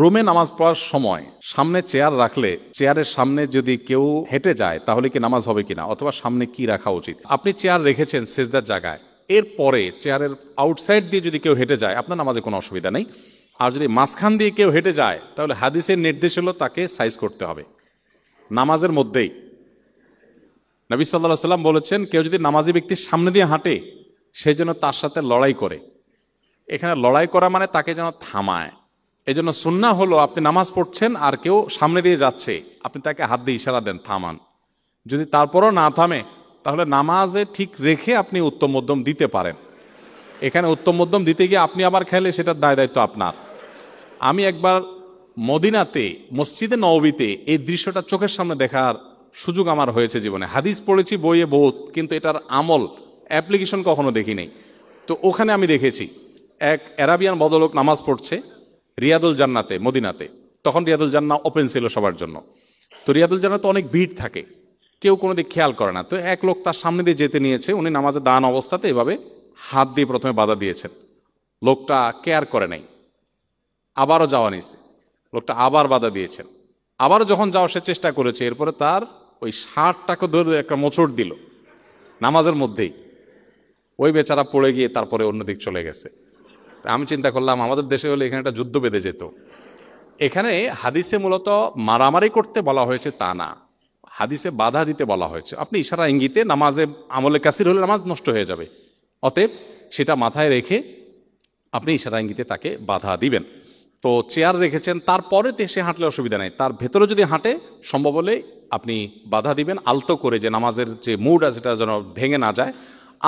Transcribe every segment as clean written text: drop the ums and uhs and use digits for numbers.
রুমে নামাজ পড়ার সময় সামনে চেয়ার রাখলে চেয়ারের সামনে যদি কেউ হেঁটে যায় তাহলে কি নামাজ হবে কিনা, অথবা সামনে কি রাখা উচিত? আপনি চেয়ার রেখেছেন সিজদার জায়গায়, এরপরে চেয়ারের আউটসাইড দিয়ে যদি কেউ হেঁটে যায় আপনার নামাজে কোনো অসুবিধা নেই। আর যদি মাঝখান দিয়ে কেউ হেঁটে যায় তাহলে হাদিসের নির্দেশ হলো তাকে সাইজ করতে হবে নামাজের মধ্যেই। নবী সাল্লাল্লাহু আলাইহি ওয়াসাল্লাম বলেছেন, কেউ যদি নামাজি ব্যক্তির সামনে দিয়ে হাঁটে সেই জন্য তার সাথে লড়াই করে। এখানে লড়াই করা মানে তাকে যেন থামায়। এই জন্য সুন্নাহ হলো আপনি নামাজ পড়ছেন আর কেউ সামনে দিয়ে যাচ্ছে, আপনি তাকে হাত দিয়ে ইশারা দেন থামান। যদি তারপরও না থামে তাহলে নামাজে ঠিক রেখে আপনি উত্তম মধ্যম দিতে পারেন। এখানে উত্তম মধ্যম দিতে গিয়ে আপনি আবার খেলে সেটার দায় দায়িত্ব আপনার। আমি একবার মদিনাতে মসজিদে নববীতে এই দৃশ্যটা চোখের সামনে দেখার সুযোগ আমার হয়েছে জীবনে। হাদিস পড়েছি বইয়ে বহুত, কিন্তু এটার আমল অ্যাপ্লিকেশন কখনো দেখি নেই। তো ওখানে আমি দেখেছি এক অ্যারাবিয়ান ভদ্রলোক নামাজ পড়ছে রিয়াদুল জান্নাতে মদিনাতে। তখন রিয়াদুল জান্নাহ ওপেন ছিল সবার জন্য। তো রিয়াদুল জান্নাতে অনেক ভিড় থাকে, কেউ কোনো দিক খেয়াল করে না। তো এক লোক তার সামনে দিয়ে যেতে নিয়েছে, উনি নামাজে দান অবস্থাতে এভাবে হাত দিয়ে প্রথমে বাধা দিয়েছেন। লোকটা কেয়ার করে নাই, আবারও যাওয়া নিছে, লোকটা আবার বাধা দিয়েছেন, আবারও যখন যাওয়ার সে চেষ্টা করেছে, এরপরে তার ওই শার্টটাকে ধরে একটা মোচড় দিল নামাজের মধ্যেই। ওই বেচারা পড়ে গিয়ে তারপরে অন্যদিক চলে গেছে। আমি চিন্তা করলাম আমাদের দেশে হলে এখানে একটা যুদ্ধ বেঁধে যেত। এখানে হাদিসে মূলত মারামারি করতে বলা হয়েছে তা না, হাদিসে বাধা দিতে বলা হয়েছে। আপনি ইশারা ইঙ্গিতে নামাজে আমলে কাসির হলে নামাজ নষ্ট হয়ে যাবে, অতএব সেটা মাথায় রেখে আপনি ইশারা ইঙ্গিতে তাকে বাধা দিবেন। তো চেয়ার রেখেছেন, তারপরে সে হাঁটলে অসুবিধা নেই, তার ভেতরে যদি হাঁটে সম্ভব হলে আপনি বাধা দিবেন আলতো করে, যে নামাজের যে মুড আছে সেটা যেন ভেঙে না যায়।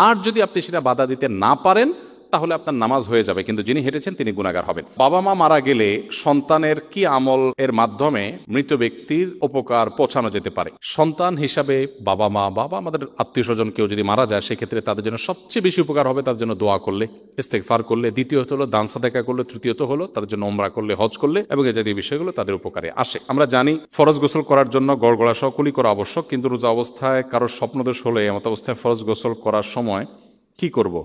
আর যদি আপনি সেটা বাধা দিতে না পারেন তাহলে আপনার নামাজ হয়ে যাবে, কিন্তু যিনি হেঁটেছেন তিনি গুনাহগার হবেন। বাবা মা মারা গেলে সন্তানের কি আমল এর মাধ্যমে মৃত ব্যক্তির উপকার পৌঁছানো যেতে পারে? সন্তান হিসাবে বাবা মা আমাদের আত্মীয় স্বজন কেউ যদি মারা যায় সেক্ষেত্রে তাদের জন্য সবচেয়ে বেশি উপকার হবে তার জন্য দোয়া করলে, ইস্তেগফার করলে, দ্বিতীয়ত হলো দান সাদাকা করলে, তৃতীয়ত হলো তাদের জন্য উমরা করলে, হজ করলে, এবং এই জাতীয় বিষয়গুলো তাদের উপকারে আসে। আমরা জানি ফরজ গোসল করার জন্য গড়গড়া সহ কুলি করা আবশ্যক, কিন্তু রোজা অবস্থায় কারোর স্বপ্নদোষ হলে এমত অবস্থায় ফরজ গোসল করার সময় কি করব?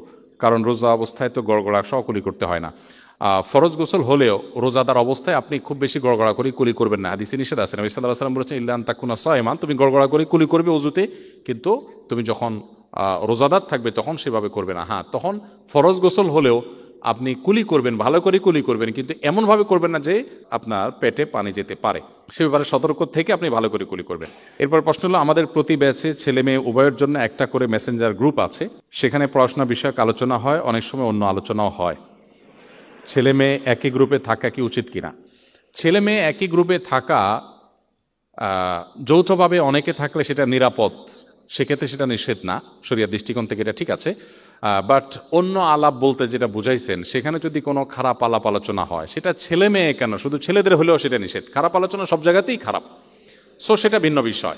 কারণ রোজা অবস্থায় তো গড়গড়া সহ কুলি করতে হয় না। ফরজ গোসল হলেও রোজাদার অবস্থায় আপনি খুব বেশি গড়গড়া করে কুলি করবেন না, হাদিসে নিষেধ আছে। নবী সাল্লাল্লাহু আলাইহি ওয়াসাল্লাম বলেছেন, ইল্লা আন তাকুনা সায়মান, তুমি গড়গড়া করে কুলি করবে ওযুতে, কিন্তু তুমি যখন রোজাদার থাকবে তখন সেভাবে করবে না। হ্যাঁ, তখন ফরজ গোসল হলেও আপনি কুলি করবেন, ভালো করে কুলি করবেন, কিন্তু এমনভাবে করবেন না যে আপনার পেটে পানি যেতে পারে। সে ব্যাপারে সতর্ক থেকে আপনি ভালো করে কুলি করবেন। এরপর প্রশ্ন হলো, আমাদের প্রতি ব্যাচে ছেলে মেয়ে উভয়ের জন্য একটা করে মেসেঞ্জার গ্রুপ আছে, সেখানে পড়াশোনা বিষয়ক আলোচনা হয়, অনেক সময় অন্য আলোচনাও হয়। ছেলে মেয়ে একই গ্রুপে থাকা কি উচিত কিনা? ছেলে মেয়ে একই গ্রুপে থাকা যৌথভাবে অনেকে থাকলে সেটা নিরাপদ, সেক্ষেত্রে সেটা নিষেধ না, শরিয়ার দৃষ্টিকোণ থেকে এটা ঠিক আছে। বাট অন্য আলাপ বলতে যেটা বুঝাইছেন, সেখানে যদি কোনো খারাপ আলাপ আলোচনা হয়, সেটা ছেলে মেয়ে কেন, শুধু ছেলেদের হলেও সেটা নিষেধ। খারাপ আলোচনা সব জায়গাতেই খারাপ, সো সেটা ভিন্ন বিষয়।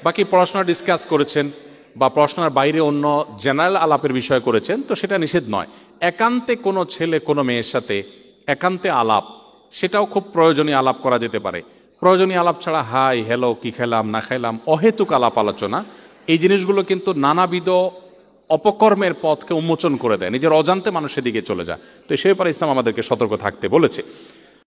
বাকি পড়াশোনা ডিসকাস করেছেন বা পড়াশোনার বাইরে অন্য জেনারেল আলাপের বিষয় করেছেন, তো সেটা নিষেধ নয়। একান্তে কোনো ছেলে কোনো মেয়ের সাথে একান্তে আলাপ, সেটাও খুব প্রয়োজনীয় আলাপ করা যেতে পারে। প্রয়োজনীয় আলাপ ছাড়া হাই হ্যালো, কি খেলাম না খেলাম, অহেতুক আলাপ আলোচনা, এই জিনিসগুলো কিন্তু নানাবিধ অপকর্মের পথকে উন্মোচন করে দেয়, নিজের অজান্তে মানুষের দিকে চলে যায়। তো সে ব্যাপারে ইসলাম আমাদেরকে সতর্ক থাকতে বলেছে।